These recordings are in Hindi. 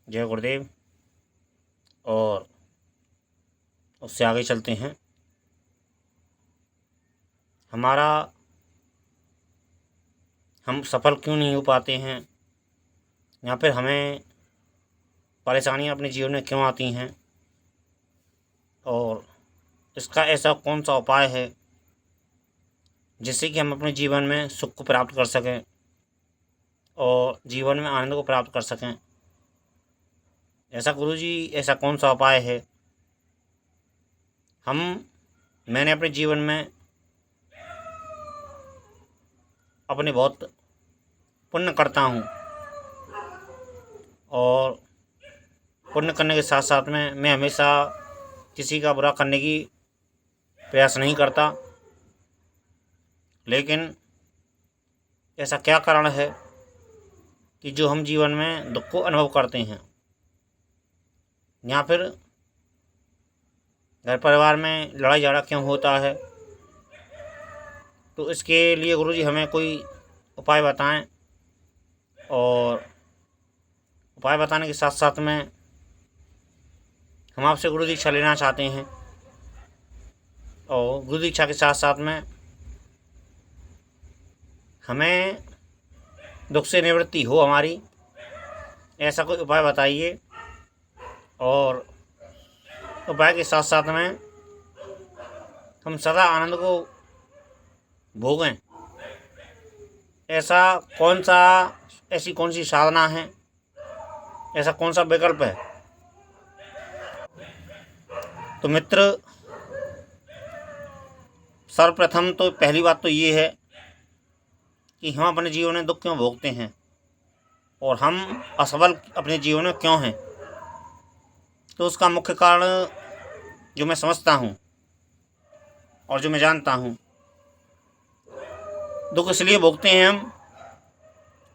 जय गुरुदेव। और उससे आगे चलते हैं। हम सफल क्यों नहीं हो पाते हैं, या फिर हमें परेशानियां अपने जीवन में क्यों आती हैं, और इसका ऐसा कौन सा उपाय है जिससे कि हम अपने जीवन में सुख को प्राप्त कर सकें और जीवन में आनंद को प्राप्त कर सकें। ऐसा गुरुजी, ऐसा कौन सा उपाय है? मैंने अपने जीवन में अपने बहुत पुण्य करता हूँ, और पुण्य करने के साथ साथ में मैं हमेशा किसी का बुरा करने की प्रयास नहीं करता। लेकिन ऐसा क्या कारण है कि जो हम जीवन में दुख को अनुभव करते हैं, या फिर घर परिवार में लड़ाई झगड़ा क्यों होता है? तो इसके लिए गुरुजी हमें कोई उपाय बताएं। और उपाय बताने के साथ साथ में हम आपसे गुरु दीक्षा लेना चाहते हैं, और गुरु दीक्षा के साथ साथ में हमें दुख से निवृत्ति हो हमारी, ऐसा कोई उपाय बताइए। और उपाय के साथ साथ में हम सदा आनंद को भोगें, ऐसी कौन सी साधना है, ऐसा कौन सा विकल्प है? तो मित्र, सर्वप्रथम तो पहली बात तो ये है कि हम अपने जीवन में दुख क्यों भोगते हैं और हम असफल अपने जीवन में क्यों हैं। तो उसका मुख्य कारण जो मैं समझता हूँ और जो मैं जानता हूँ, दुख इसलिए भोगते हैं हम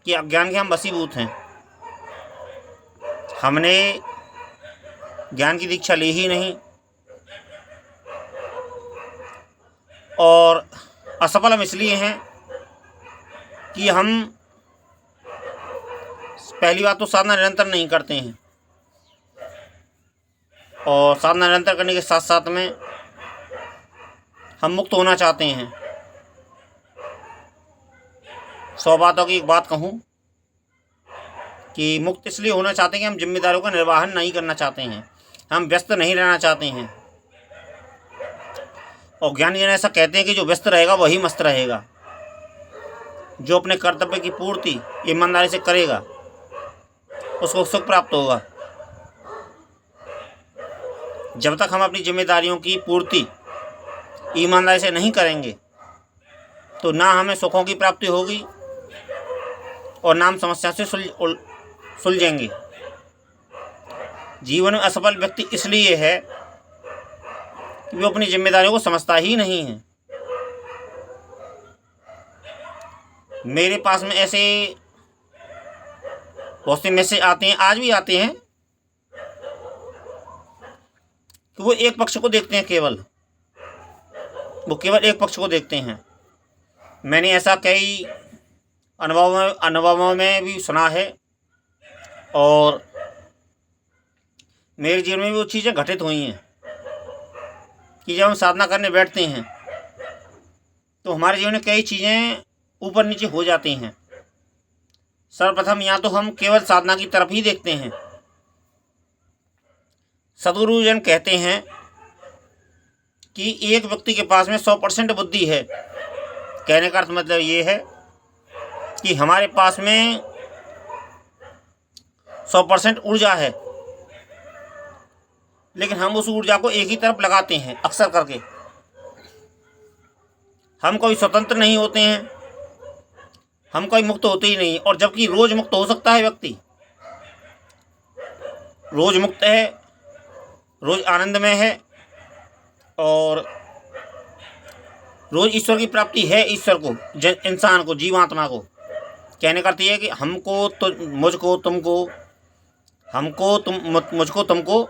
कि अज्ञान के हम वशीभूत हैं। हमने ज्ञान की दीक्षा ली ही नहीं, और असफल हम इसलिए हैं कि हम पहली बात तो साधना निरंतर नहीं करते हैं, और साधना निरंतर करने के साथ साथ में हम मुक्त होना चाहते हैं। 100 बातों की एक बात कहूँ कि मुक्त इसलिए होना चाहते हैं कि हम जिम्मेदारियों का निर्वहन नहीं करना चाहते हैं, हम व्यस्त नहीं रहना चाहते हैं। और ज्ञानी जन ऐसा कहते हैं कि जो व्यस्त रहेगा वही मस्त रहेगा। जो अपने कर्तव्य की पूर्ति ईमानदारी से करेगा उसको सुख प्राप्त होगा। जब तक हम अपनी जिम्मेदारियों की पूर्ति ईमानदारी से नहीं करेंगे तो ना हमें सुखों की प्राप्ति होगी और ना हम समस्या से सुलझेंगे। जीवन में असफल व्यक्ति इसलिए है कि वो अपनी जिम्मेदारियों को समझता ही नहीं है। मेरे पास में ऐसे बहुत से मैसेज आते हैं, आज भी आते हैं, कि वो एक पक्ष को देखते हैं, वो केवल एक पक्ष को देखते हैं। मैंने ऐसा कई अनुभवों में भी सुना है, और मेरे जीवन में भी वो चीज़ें घटित हुई हैं कि जब हम साधना करने बैठते हैं तो हमारे जीवन में कई चीज़ें ऊपर नीचे हो जाती हैं। सर्वप्रथम या तो हम केवल साधना की तरफ ही देखते हैं। सद्गुरुजन कहते हैं कि एक व्यक्ति के पास में 100% बुद्धि है। कहने का अर्थ मतलब ये है कि हमारे पास में 100% ऊर्जा है, लेकिन हम उस ऊर्जा को एक ही तरफ लगाते हैं अक्सर करके। हम कोई स्वतंत्र नहीं होते हैं, हम कोई मुक्त होते ही नहीं। और जबकि रोज मुक्त हो सकता है व्यक्ति, रोज मुक्त है, रोज आनंद में है, और रोज ईश्वर की प्राप्ति है। ईश्वर को, इंसान को, जीवात्मा को कहने का अर्थ ये है कि हमको तो मुझको तुमको, हमको तुम मुझको तुमको,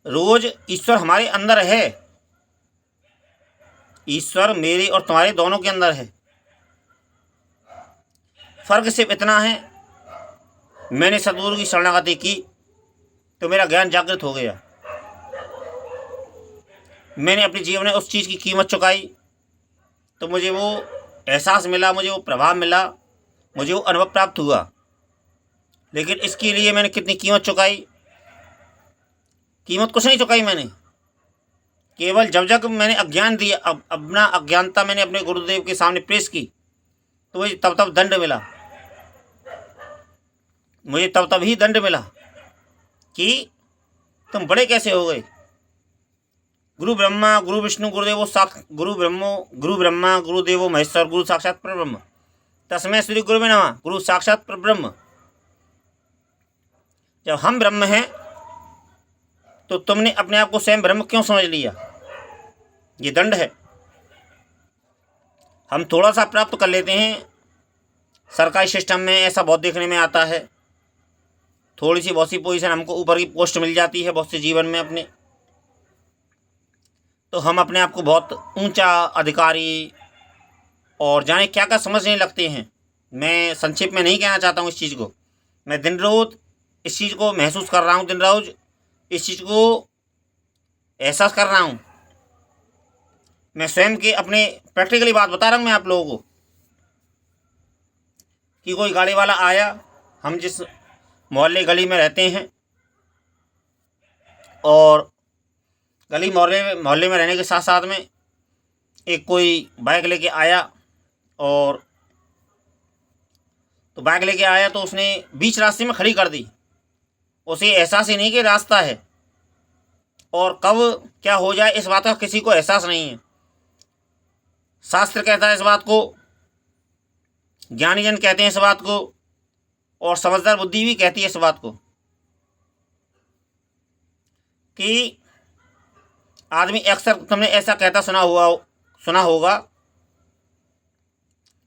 रोज ईश्वर हमारे अंदर है। ईश्वर मेरे और तुम्हारे दोनों के अंदर है। फर्क सिर्फ इतना है मैंने सद्गुरु की शरणागति की तो मेरा ज्ञान जागृत हो गया। मैंने अपने जीवन में उस चीज़ की कीमत चुकाई तो मुझे वो एहसास मिला, मुझे वो प्रभाव मिला, मुझे वो अनुभव प्राप्त हुआ। लेकिन इसके लिए मैंने कितनी कीमत चुकाई? कीमत कुछ नहीं चुकाई मैंने। केवल जब जब मैंने अज्ञान दिया, अपना अज्ञानता मैंने अपने गुरुदेव के सामने पेश की तो मुझे तब तब दंड मिला। मुझे तब तब ही दंड मिला कि तुम बड़े कैसे हो गए। गुरु ब्रह्मा गुरु विष्णु गुरुदेवो गुरु ब्रह्मा गुरुदेवो महेश्वर गुरु साक्षात परब्रह्म तस्मै श्री गुरुवे नमः गुरु साक्षात परब्रह्म। जब हम ब्रह्म हैं तो तुमने अपने आप को स्वयं ब्रह्म क्यों समझ लिया? ये दंड है। हम थोड़ा सा प्राप्त कर लेते हैं, सरकारी सिस्टम में ऐसा बहुत देखने में आता है। थोड़ी सी बहुत सी पोजीशन हमको ऊपर की पोस्ट मिल जाती है बहुत से जीवन में अपने, तो हम अपने आप को बहुत ऊंचा अधिकारी और जाने क्या क्या समझने लगते हैं। मैं संक्षेप में नहीं कहना चाहता हूँ इस चीज़ को। मैं दिन रोज इस चीज़ को महसूस कर रहा हूँ, दिन रोज इस चीज़ को एहसास कर रहा हूँ। मैं स्वयं के अपने प्रैक्टिकली बात बता रहा हूँ मैं आप लोगों को कि कोई गाड़ी वाला आया, हम जिस मोहल्ले गली में रहते हैं और गली मोहल्ले में रहने के साथ साथ में एक कोई बाइक लेके आया और तो बाइक लेके आया तो उसने बीच रास्ते में खड़ी कर दी। उसे एहसास ही नहीं कि रास्ता है और कब क्या हो जाए इस बात का किसी को एहसास नहीं है। शास्त्र कहता है इस बात को, ज्ञानीजन कहते हैं इस बात को और समझदार बुद्धि भी कहती है इस बात को कि आदमी अक्सर तुमने ऐसा कहता सुना होगा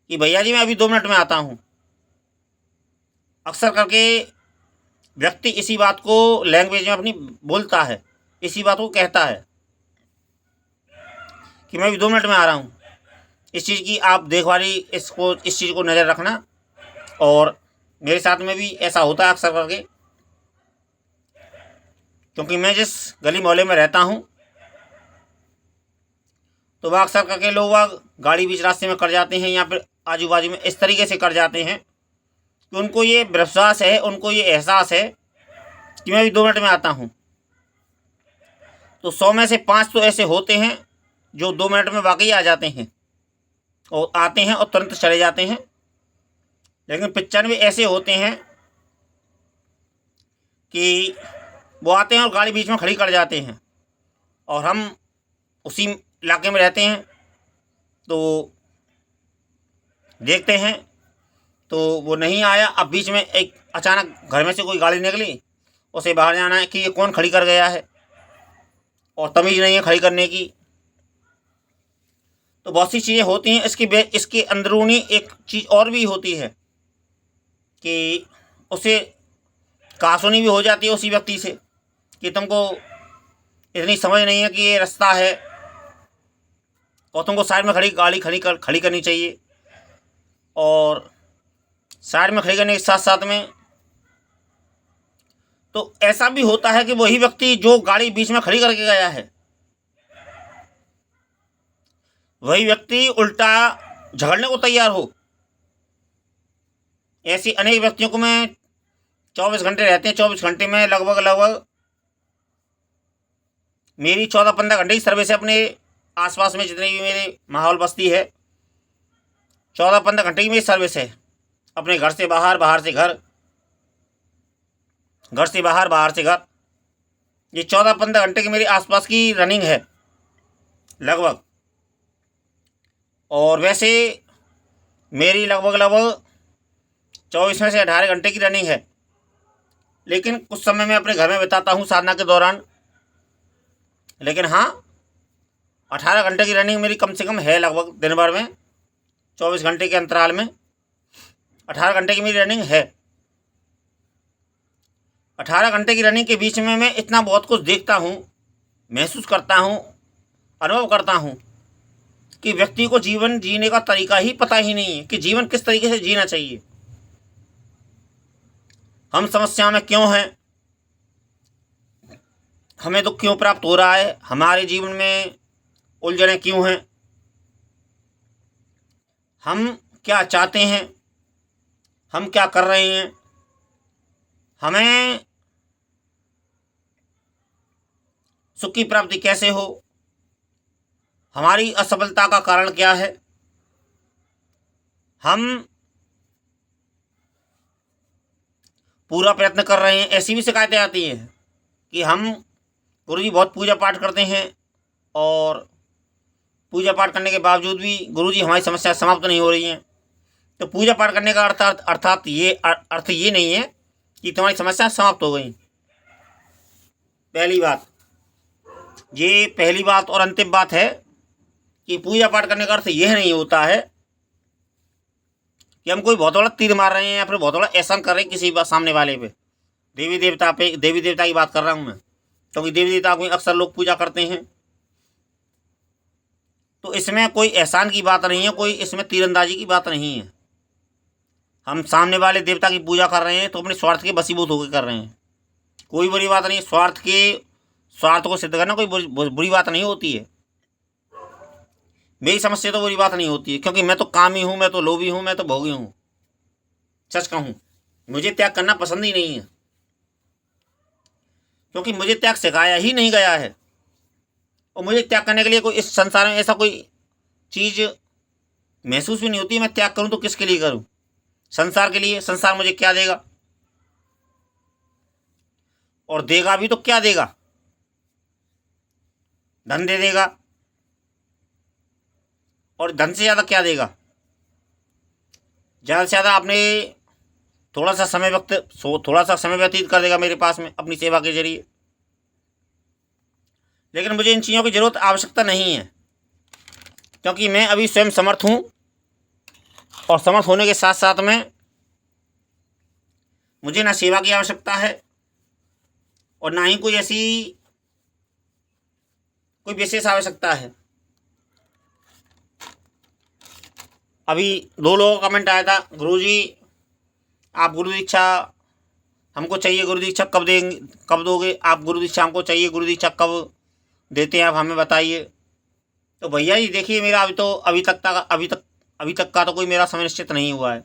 कि भैया जी मैं अभी 2 मिनट में आता हूँ। अक्सर करके व्यक्ति इसी बात को लैंग्वेज में अपनी बोलता है, इसी बात को कहता है कि मैं अभी 2 मिनट में आ रहा हूँ। इस चीज़ की आप देखभाली इस चीज़ को नज़र रखना। और मेरे साथ में भी ऐसा होता है अक्सर करके, क्योंकि मैं जिस गली मोहल्ले में रहता हूँ तो वह अक्सर करके लोग वह गाड़ी बीच रास्ते में कर जाते हैं या फिर आजू बाजू में इस तरीके से कर जाते हैं कि उनको ये विश्वास है, उनको ये एहसास है कि मैं भी 2 मिनट में आता हूँ। तो 100 में से 5 तो ऐसे होते हैं जो 2 मिनट में वाकई आ जाते हैं और आते हैं और तुरंत चले जाते हैं। लेकिन 95 ऐसे होते हैं कि वो आते हैं और गाड़ी बीच में खड़ी कर जाते हैं और हम उसी इलाके में रहते हैं तो देखते हैं तो वो नहीं आया। अब बीच में एक अचानक घर में से कोई गाड़ी निकली, उसे बाहर जाना है कि ये कौन खड़ी कर गया है और तमीज़ नहीं है खड़ी करने की। तो बहुत सी चीज़ें होती हैं। इसके अंदरूनी एक चीज़ और भी होती है कि उसे कहासुनी भी हो जाती है उसी व्यक्ति से कि तुमको इतनी समझ नहीं है कि ये रास्ता है और तुमको साइड में गाड़ी खड़ी करनी चाहिए। और साइड में खड़ी करने के साथ साथ में तो ऐसा भी होता है कि वही व्यक्ति जो गाड़ी बीच में खड़ी करके गया है वही व्यक्ति उल्टा झगड़ने को तैयार हो। ऐसी अनेक व्यक्तियों को मैं 24 घंटे रहते हैं, 24 घंटे में लगभग मेरी 14-15 घंटे की सर्विस है। अपने आसपास में जितने भी मेरे माहौल बस्ती है 14-15 घंटे की मेरी सर्विस है। अपने घर से बाहर, बाहर से घर, घर से बाहर, बाहर से घर, ये 14-15 घंटे की मेरी आसपास की रनिंग है लगभग। और वैसे मेरी लगभग 24 में से 18 घंटे की रनिंग है। लेकिन कुछ समय मैं अपने घर में बिताता हूँ साधना के दौरान। लेकिन हाँ, 18 घंटे की रनिंग मेरी कम से कम है लगभग दिन भर में। 24 घंटे के अंतराल में 18 घंटे की मेरी रनिंग है। 18 घंटे की रनिंग के बीच में मैं इतना बहुत कुछ देखता हूँ, महसूस करता हूँ, अनुभव करता हूँ कि व्यक्ति को जीवन जीने का तरीका ही पता ही नहीं है कि जीवन किस तरीके से जीना चाहिए। हम समस्या में क्यों हैं, हमें दुख क्यों प्राप्त हो रहा है, हमारे जीवन में उलझनें क्यों हैं, हम क्या चाहते हैं, हम क्या कर रहे हैं, हमें सुख की प्राप्ति कैसे हो, हमारी असफलता का कारण क्या है। हम पूरा प्रयत्न कर रहे हैं, ऐसी भी शिकायतें आती हैं कि हम गुरुजी बहुत पूजा पाठ करते हैं और पूजा पाठ करने के बावजूद भी गुरुजी हमारी समस्या समाप्त नहीं हो रही हैं। तो पूजा पाठ करने का अर्थ ये नहीं है कि तुम्हारी समस्या समाप्त हो गई। पहली बात, ये पहली बात और अंतिम बात है कि पूजा पाठ करने का अर्थ यह नहीं होता है कि हम कोई बहुत बड़ा तीर मार रहे हैं या फिर बहुत बड़ा एहसान कर रहे हैं किसी सामने वाले पे, देवी देवता की बात कर रहा हूँ मैं, क्योंकि देवी देवता को अक्सर लोग पूजा करते हैं। तो इसमें कोई एहसान की बात नहीं है, कोई इसमें तीरंदाजी की बात नहीं है। हम सामने वाले देवता की पूजा कर रहे हैं तो अपने स्वार्थ के बसीभूत होकर कर रहे हैं, कोई बुरी बात नहीं। स्वार्थ को सिद्ध करना कोई बुरी बात नहीं होती है। मेरी समस्या तो बुरी बात नहीं होती है, क्योंकि मैं तो कामी हूँ, मैं तो लोभी हूँ, मैं तो भोगी हूँ। सच कहूँ, मुझे त्याग करना पसंद ही नहीं है, क्योंकि मुझे त्याग सिखाया ही नहीं गया है। और मुझे त्याग करने के लिए कोई इस संसार में ऐसा कोई चीज़ महसूस भी नहीं होती। मैं त्याग करूँ तो किसके लिए करूँ? संसार के लिए। संसार मुझे क्या देगा, और देगा भी तो क्या देगा? धन दे देगा, और धन से ज़्यादा क्या देगा? ज़्यादा से ज़्यादा आपने थोड़ा सा समय व्यतीत कर देगा मेरे पास में अपनी सेवा के जरिए। लेकिन मुझे इन चीज़ों की ज़रूरत आवश्यकता नहीं है, क्योंकि मैं अभी स्वयं समर्थ हूँ, और समर्थ होने के साथ साथ में मुझे ना सेवा की आवश्यकता है और ना ही कोई विशेष आवश्यकता है। अभी 2 लोगों का कमेंट आया था, गुरुजी आप गुरु दीक्षा हमको चाहिए, गुरु दीक्षा कब दोगे आप? गुरु दीक्षा हमको चाहिए, गुरु दीक्षा कब देते हैं आप, हमें बताइए। तो भैया जी देखिए, मेरा अभी तक का तो कोई मेरा समय निश्चित नहीं हुआ है।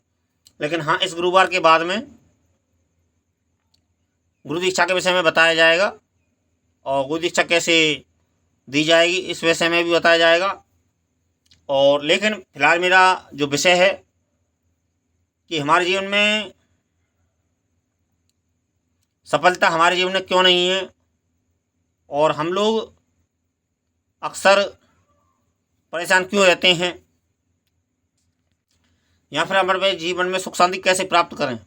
लेकिन हाँ, इस गुरुवार के बाद में गुरु दीक्षा के विषय में बताया जाएगा, और गुरु दीक्षा कैसे दी जाएगी इस विषय में भी बताया जाएगा। और लेकिन फिलहाल मेरा जो विषय है कि हमारे जीवन में सफलता हमारे जीवन में क्यों नहीं है, और हम लोग अक्सर परेशान क्यों रहते हैं, या फिर हमारे जीवन में सुख शांति कैसे प्राप्त करें।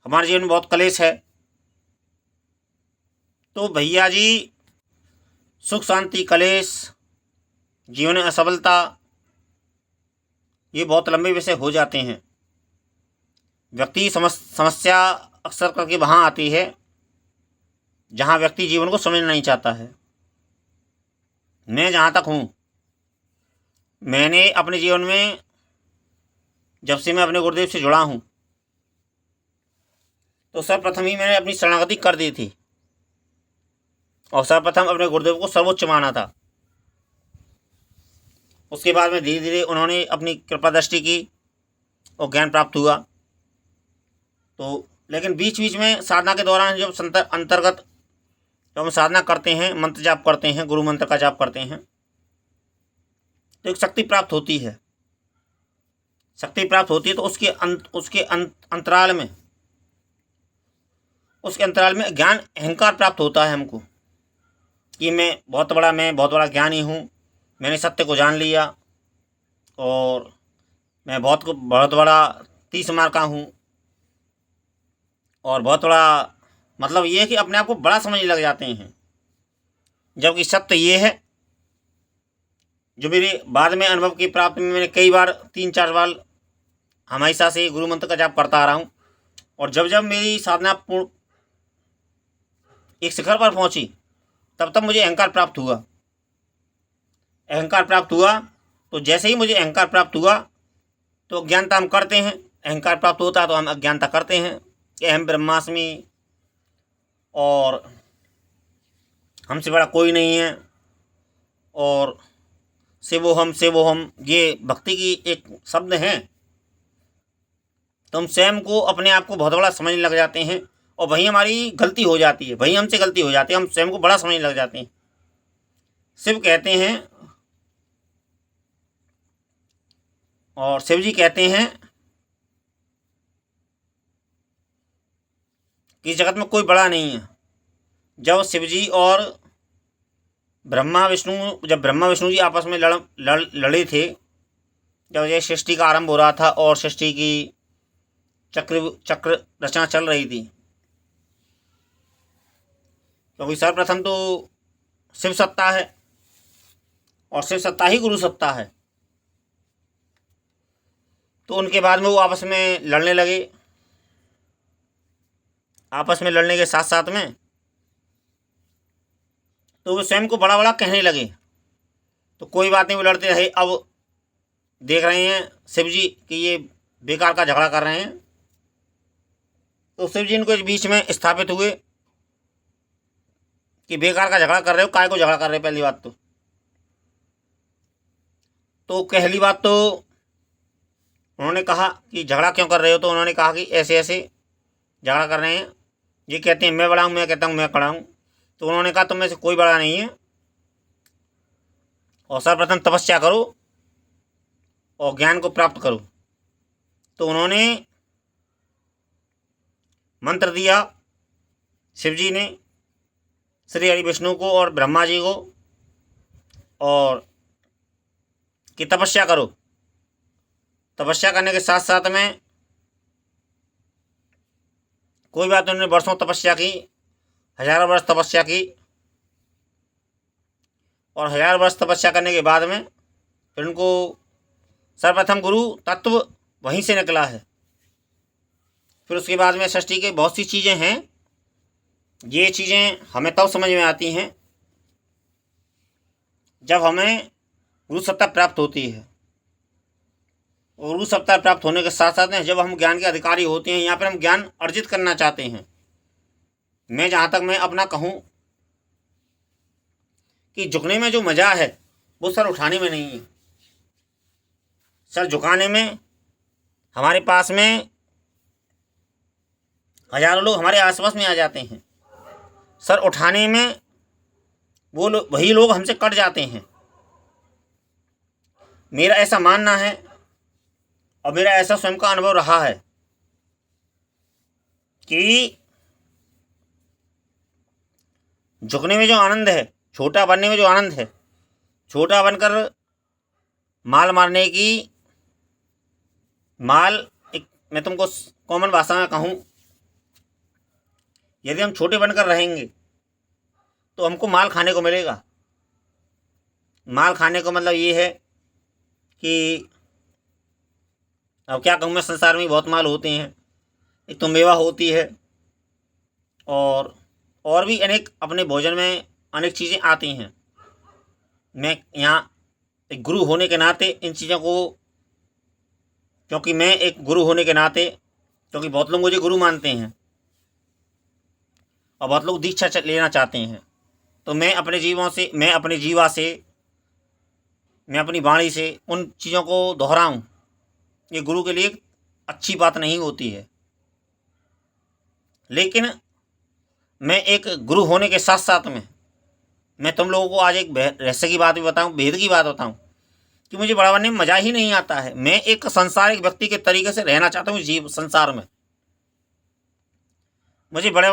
हमारे जीवन में बहुत कलेश है। तो भैया जी, सुख शांति, कलेश, जीवन में असफलता, ये बहुत लंबे विषय हो जाते हैं। व्यक्ति समस्या अक्सर करके वहाँ आती है जहाँ व्यक्ति जीवन को समझना नहीं चाहता है। मैं जहाँ तक हूँ, मैंने अपने जीवन में जब से मैं अपने गुरुदेव से जुड़ा हूँ, तो सर्वप्रथम ही मैंने अपनी शरणागति कर दी थी, और सर्वप्रथम अपने गुरुदेव को सर्वोच्च माना था। उसके बाद में धीरे धीरे उन्होंने अपनी कृपा दृष्टि की और ज्ञान प्राप्त हुआ। तो लेकिन बीच बीच में साधना के दौरान जब हम साधना करते हैं, मंत्र जाप करते हैं, गुरु मंत्र का जाप करते हैं, तो एक शक्ति प्राप्त होती है। तो उसके अंतराल में ज्ञान, अहंकार प्राप्त होता है हमको, कि मैं बहुत बड़ा ज्ञानी हूँ, मैंने सत्य को जान लिया, और मैं बहुत बड़ा 30 मार का हूँ, और बहुत बड़ा, मतलब ये है कि अपने आप को बड़ा समझने लग जाते हैं। जबकि सत्य ये है, जो मेरे बाद में अनुभव की प्राप्ति में मैंने कई बार 3-4 बार हमेशा से गुरु मंत्र का जाप करता आ रहा हूँ, और जब मेरी साधना पूर्ण एक शिखर पर पहुँची, तब मुझे अहंकार प्राप्त हुआ। तो जैसे ही मुझे अहंकार प्राप्त हुआ, तो अज्ञानता हम करते हैं, अहंकार प्राप्त होता है तो हम अज्ञानता करते हैं, कि अहम ब्रह्मास्मि और हमसे बड़ा कोई नहीं है और शिवोहम, ये भक्ति की एक शब्द हैं। तो हम स्वयं को अपने आप को बहुत बड़ा समझने लग जाते हैं और वहीं हमारी गलती हो जाती है, वहीं हमसे गलती हो जाती है, हम स्वयं को बड़ा समझने लग जाते हैं। शिव कहते हैं और शिव जी कहते हैं कि जगत में कोई बड़ा नहीं है। जब शिव जी और जब ब्रह्मा विष्णु जी आपस में लड़े थे, जब ये सृष्टि का आरंभ हो रहा था और सृष्टि की चक्र रचना चल रही थी, क्योंकि सर्वप्रथम तो शिव सत्ता है और शिव सत्ता ही गुरु सत्ता है। तो उनके बाद में वो आपस में लड़ने लगे। आपस में लड़ने के साथ साथ में तो वो स्वयं को बड़ा बड़ा कहने लगे। तो कोई बात नहीं, वो लड़ते रहे। अब देख रहे हैं शिव जी कि ये बेकार का झगड़ा कर रहे हैं, तो शिव जी इनको इस बीच में स्थापित हुए कि बेकार का झगड़ा कर रहे हो, काय को झगड़ा कर रहे हो। पहली बात तो पहली बात तो उन्होंने कहा कि झगड़ा क्यों कर रहे हो। तो उन्होंने कहा कि ऐसे ऐसे झगड़ा कर रहे हैं। ये कहते हैं मैं बड़ा हूँ, मैं कहता हूँ मैं बड़ा हूँ। तो उन्होंने कहा तुम में से कोई बड़ा नहीं है और सर्वप्रथम तपस्या करो और ज्ञान को प्राप्त करो। तो उन्होंने मंत्र दिया शिव जी ने श्री हरि विष्णु को और ब्रह्मा जी को, और कि तपस्या करो। तपस्या करने के साथ साथ में कोई बात, उन्होंने वर्षों तपस्या की, हजारों वर्ष तपस्या की, और 1000 वर्ष तपस्या करने के बाद में फिर उनको सर्वप्रथम गुरु तत्व वहीं से निकला है। फिर उसके बाद में सृष्टि के बहुत सी चीज़ें हैं। ये चीज़ें हमें तब समझ में आती हैं जब हमें गुरु सत्ता प्राप्त होती है। और गुरु सत्ता प्राप्त होने के साथ साथ में जब हम ज्ञान के अधिकारी होते हैं, यहाँ पर हम ज्ञान अर्जित करना चाहते हैं। मैं जहाँ तक मैं अपना कहूँ कि झुकने में जो मज़ा है वो सर उठाने में नहीं है। सर झुकाने में हमारे पास में हजारों लोग हमारे आसपास में आ जाते हैं। सर उठाने में वही लोग हमसे कट जाते हैं। मेरा ऐसा मानना है और मेरा ऐसा स्वयं का अनुभव रहा है कि झुकने में जो आनंद है, छोटा बनने में जो आनंद है, छोटा बनकर माल मारने की एक मैं तुमको कॉमन भाषा में कहूँ, यदि हम छोटे बनकर रहेंगे तो हमको माल खाने को मिलेगा। माल खाने को मतलब ये है कि अब क्या कहूँ मैं, संसार में बहुत माल होते हैं। एक तो मेवा होती है और भी अनेक अपने भोजन में अनेक चीज़ें आती हैं। मैं यहाँ एक गुरु होने के नाते इन चीज़ों को, क्योंकि मैं एक गुरु होने के नाते, क्योंकि बहुत लोग मुझे गुरु मानते हैं और बहुत लोग दीक्षा लेना चाहते हैं, तो मैं अपने जीवों से, मैं अपने जीवा से, मैं अपनी वाणी से उन चीज़ों को दोहराऊं, ये गुरु के लिए अच्छी बात नहीं होती है। लेकिन मैं एक गुरु होने के साथ साथ में मैं तुम लोगों को आज एक रहस्य की बात भी बताऊं, भेद की बात बताऊं कि मुझे बड़ा बनने में मज़ा ही नहीं आता है। मैं एक संसारिक व्यक्ति के तरीके से रहना चाहता हूँ जीव संसार में। मुझे बड़ा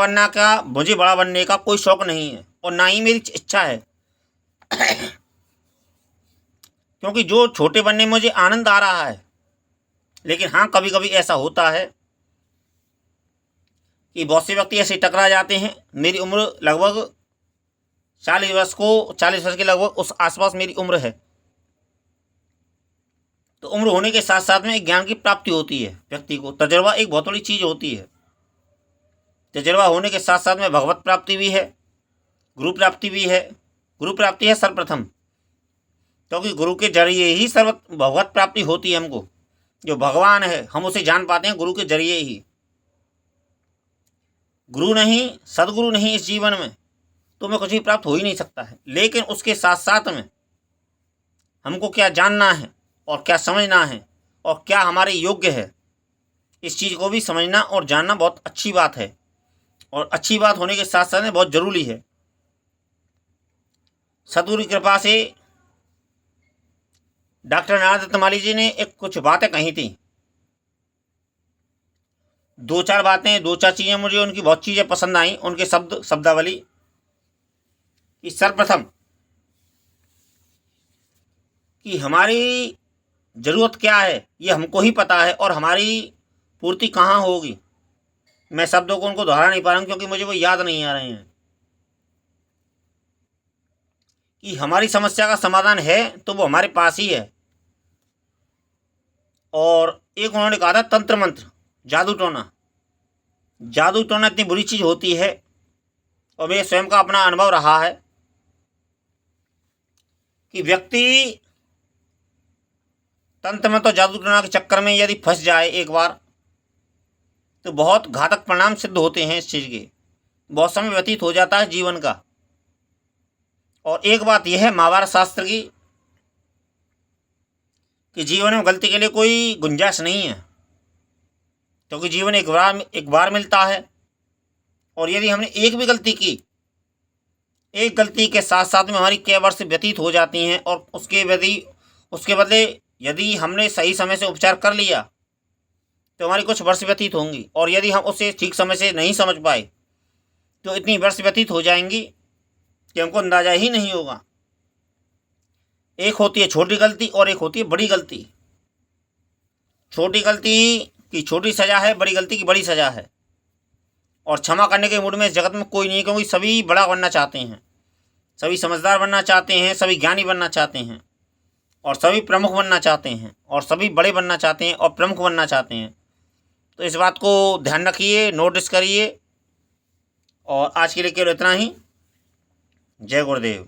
बनने का कोई शौक़ नहीं है और ना ही मेरी इच्छा है। क्योंकि जो छोटे बनने में मुझे आनंद आ रहा है। लेकिन हाँ, कभी कभी ऐसा होता है कि बहुत से व्यक्ति ऐसे टकरा जाते हैं। मेरी उम्र लगभग 40 वर्ष के लगभग उस आसपास मेरी उम्र है। तो उम्र होने के साथ साथ में ज्ञान की प्राप्ति होती है व्यक्ति को। तजुर्बा एक बहुत बड़ी चीज़ होती है। तजुर्बा होने के साथ साथ में भगवत प्राप्ति भी है, गुरु प्राप्ति भी है। गुरु प्राप्ति है सर्वप्रथम, क्योंकि गुरु के जरिए ही सर्व भगवत प्राप्ति होती है। हमको जो भगवान है हम उसे जान पाते हैं गुरु के जरिए ही। गुरु नहीं, सदगुरु नहीं इस जीवन में, तो हमें कुछ भी प्राप्त हो ही नहीं सकता है। लेकिन उसके साथ साथ में हमको क्या जानना है और क्या समझना है और क्या हमारे योग्य है, इस चीज़ को भी समझना और जानना बहुत अच्छी बात है, और अच्छी बात होने के साथ साथ में बहुत ज़रूरी है। सदगुरु की कृपा से डॉक्टर नारायण दत्त माली जी ने एक कुछ बातें कही थी, दो चार बातें, दो चार चीज़ें मुझे उनकी बहुत चीज़ें पसंद आई, उनके शब्दावली कि सर्वप्रथम कि हमारी ज़रूरत क्या है ये हमको ही पता है और हमारी पूर्ति कहाँ होगी। मैं शब्दों को उनको दोहरा नहीं पा रहा हूँ क्योंकि मुझे वो याद नहीं आ रहे हैं। कि हमारी समस्या का समाधान है तो वो हमारे पास ही है। और एक उन्होंने कहा था तंत्र मंत्र, जादू टोना। जादू टोना इतनी बुरी चीज़ होती है, और मेरे स्वयं का अपना अनुभव रहा है कि व्यक्ति तंत्र में तो जादू टोना के चक्कर में यदि फंस जाए एक बार, तो बहुत घातक परिणाम सिद्ध होते हैं इस चीज़ के। बहुत समय व्यतीत हो जाता है जीवन का। और एक बात यह है महाभारत शास्त्र की कि जीवन में गलती के लिए कोई गुंजाइश नहीं है, क्योंकि जीवन एक बार मिलता है। और यदि हमने एक भी गलती की, एक गलती के साथ साथ में हमारी कई वर्ष व्यतीत हो जाती हैं, और उसके बदले यदि हमने सही समय से उपचार कर लिया तो हमारी कुछ वर्ष व्यतीत होंगी, और यदि हम उसे ठीक समय से नहीं समझ पाए तो इतनी वर्ष व्यतीत हो जाएंगी कि हमको अंदाज़ा ही नहीं होगा। एक होती है छोटी गलती और एक होती है बड़ी गलती। छोटी गलती की छोटी सज़ा है, बड़ी गलती की बड़ी सज़ा है। और क्षमा करने के मूड में इस जगत में कोई नहीं है, क्योंकि सभी बड़ा बनना चाहते हैं, सभी समझदार बनना चाहते हैं, सभी ज्ञानी बनना चाहते हैं, और सभी प्रमुख बनना चाहते हैं, और सभी बड़े बनना चाहते हैं और प्रमुख बनना चाहते हैं। तो इस बात को ध्यान रखिए, नोटिस करिए। और आज के लिए केवल इतना ही। जय गुरुदेव।